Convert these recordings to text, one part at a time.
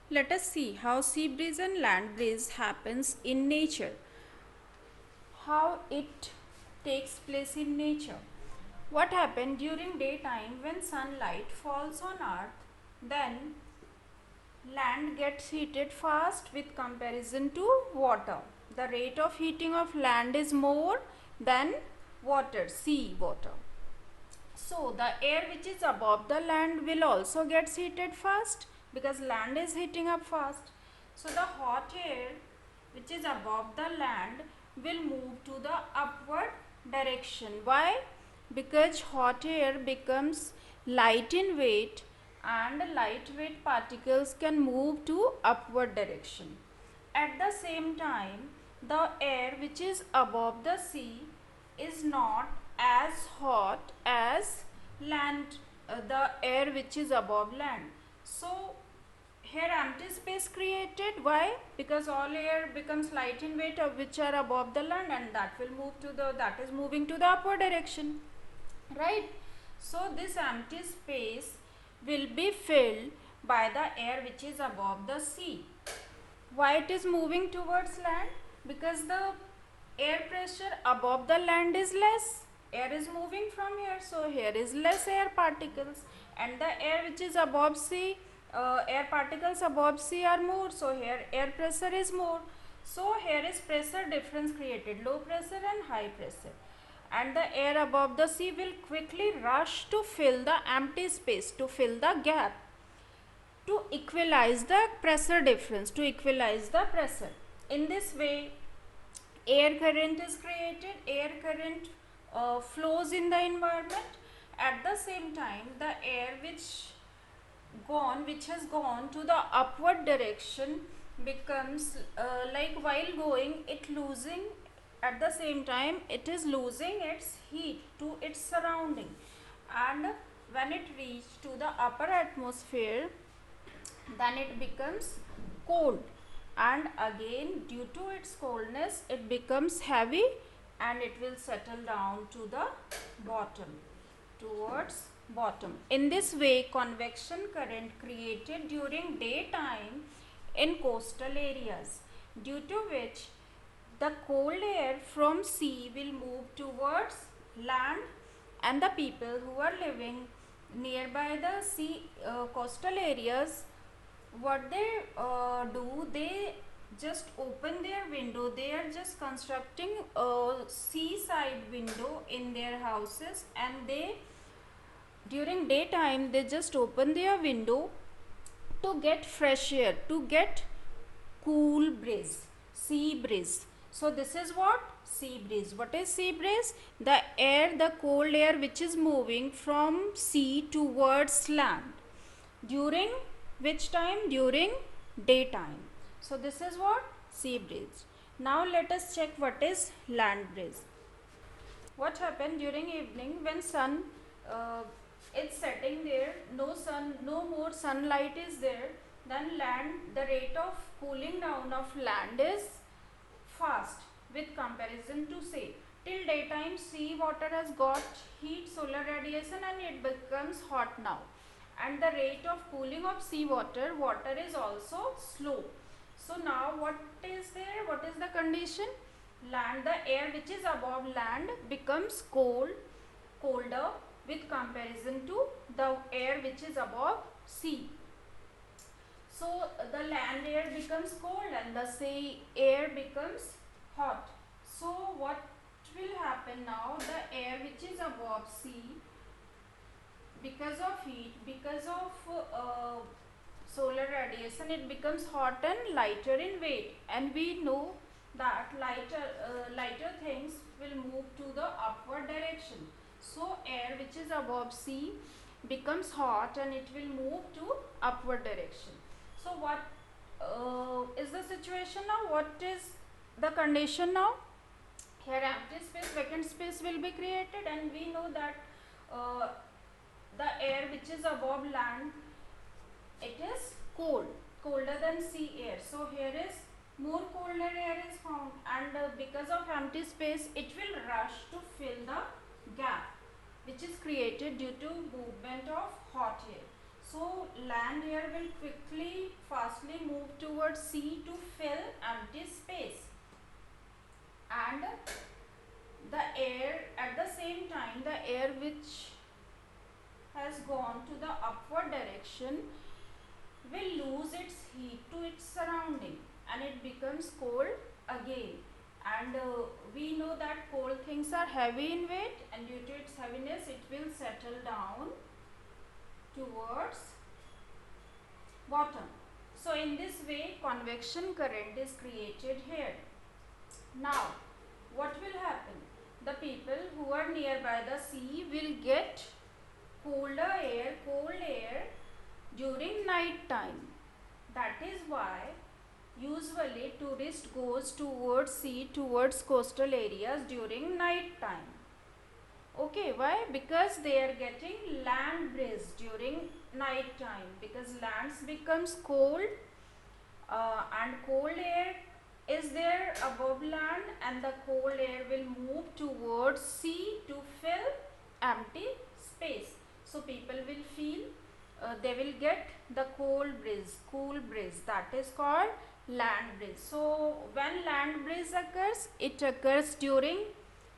Let us see how sea breeze and land breeze happens in nature. How it takes place in nature. What happened during daytime when sunlight falls on earth, then land gets heated fast with comparison to water. The rate of heating of land is more than water, sea water. So the air which is above the land will also get heated fast because land is heating up fast. So the hot air which is above the land will move to the upward direction. Why? Because hot air becomes light in weight and lightweight particles can move to upward direction. At the same time, the air which is above the sea is not as hot as land, the air which is above land. So here empty space created. Why? Because all air becomes light in weight of which are above the land, and that will move to the, that is moving to the upward direction, right? So this empty space will be filled by the air which is above the sea. Why it is moving towards land? Because the air pressure above the land is less. Air is moving from here, so here is less air particles, and the air which is above sea, air particles above sea are more, so here air pressure is more. So here is pressure difference created, low pressure and high pressure, and the air above the sea will quickly rush to fill the empty space, to fill the gap, to equalize the pressure difference, to equalize the pressure. In this way, air current is created, air current flows in the environment. At the same time, the air which has gone to the upward direction becomes like while going it losing, at the same time it is losing its heat to its surrounding, and when it reaches to the upper atmosphere, then it becomes cold, and again due to its coldness it becomes heavy and it will settle down to the bottom, towards bottom. In this way, convection current created during daytime in coastal areas, due to which the cold air from sea will move towards land, and the people who are living nearby the sea coastal areas, what they do, they just open their window, they are just constructing a seaside window in their houses, and they during daytime they just open their window to get fresh air, to get cool breeze, sea breeze. So this is what? Sea breeze. What is sea breeze? The air, the cold air which is moving from sea towards land. During which time? During daytime. So this is what? Sea breeze. Now let us check what is land breeze. What happened during evening when sun is setting there, no sun, no more sunlight is there, then land, the rate of cooling down of land is fast with comparison to sea. Till daytime sea water has got heat, solar radiation, and it becomes hot now, and the rate of cooling of sea water, water is also slow. So now what is there? What is the condition? Land, the air which is above land becomes cold, colder with comparison to the air which is above sea. So the land air becomes cold and the sea air becomes hot. So what will happen now? The air which is above sea, because of heat, because of solar radiation, it becomes hot and lighter in weight, and we know that lighter things will move to the upward direction. So air which is above sea becomes hot and it will move to upward direction. So what is the situation now? What is the condition now? Here empty space, vacant space will be created, and we know that uh, the air which is above land, it is cold, colder than sea air. So here is more colder air is found, and because of empty space it will rush to fill the gap which is created due to movement of hot air. So land air will quickly, faster fastly move towards sea to fill empty space. And the air, at the same time, the air which has gone to the upward direction will lose its heat to its surrounding and it becomes cold again. And we know that cold things are heavy in weight, and due to its heaviness it will settle down towards bottom. So in this way convection current is created here. Now what will happen? The people who are nearby the sea will get cold air during night time. That is why usually tourist goes towards sea, towards coastal areas during night time. Okay, why? Because they are getting land breeze during night time, because lands becomes cold and cold air is there above land, and the cold air will move towards sea to fill empty space. So people will feel they will get the cool breeze, that is called land breeze. So when land breeze occurs, it occurs during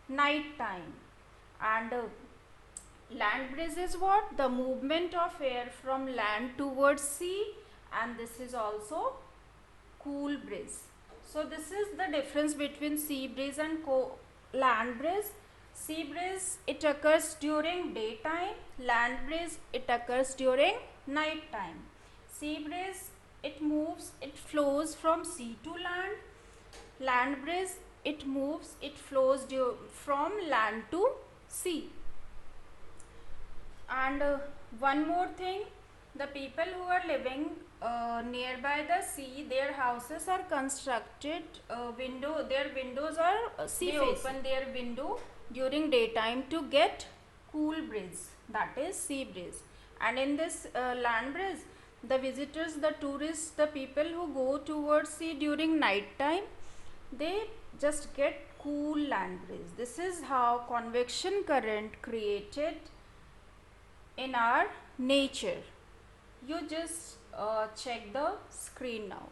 night time. And land breeze is what? The movement of air from land towards sea, and this is also cool breeze. So this is the difference between sea breeze and land breeze. Sea breeze, it occurs during daytime. Land breeze, it occurs during night time. Sea breeze, it moves, it flows from sea to land. Land breeze, it moves, it flows from land to sea. And one more thing, the people who are living nearby the sea, their houses are constructed their windows are sea facing. They open their window during daytime to get cool breeze, that is sea breeze. And in this land breeze, the visitors, the tourists, the people who go towards sea during night time, they just get cool land breeze. This is how convection current created in our nature. You just check the screen now.